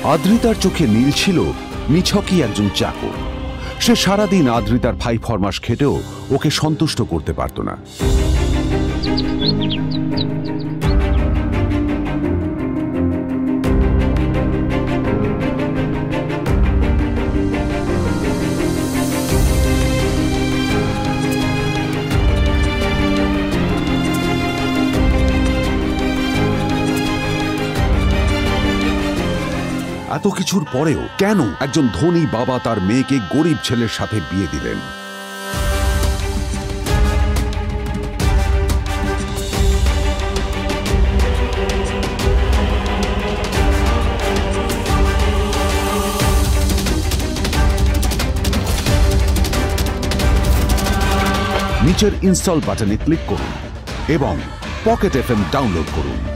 আদ্রিতার চোখে নীল ছিল নিছকই একজন চাকর। সে সারাদিন আদ্রিতার ভাই ফরমাস খেটেও ওকে সন্তুষ্ট করতে পারত না। এত কিছুর পরেও কেন একজন ধনী বাবা তার মেয়েকে গরিব ছেলের সাথে বিয়ে দিলেন? নিচের ইনস্টল বাটনে ক্লিক করুন এবং পকেট FM ডাউনলোড করুন।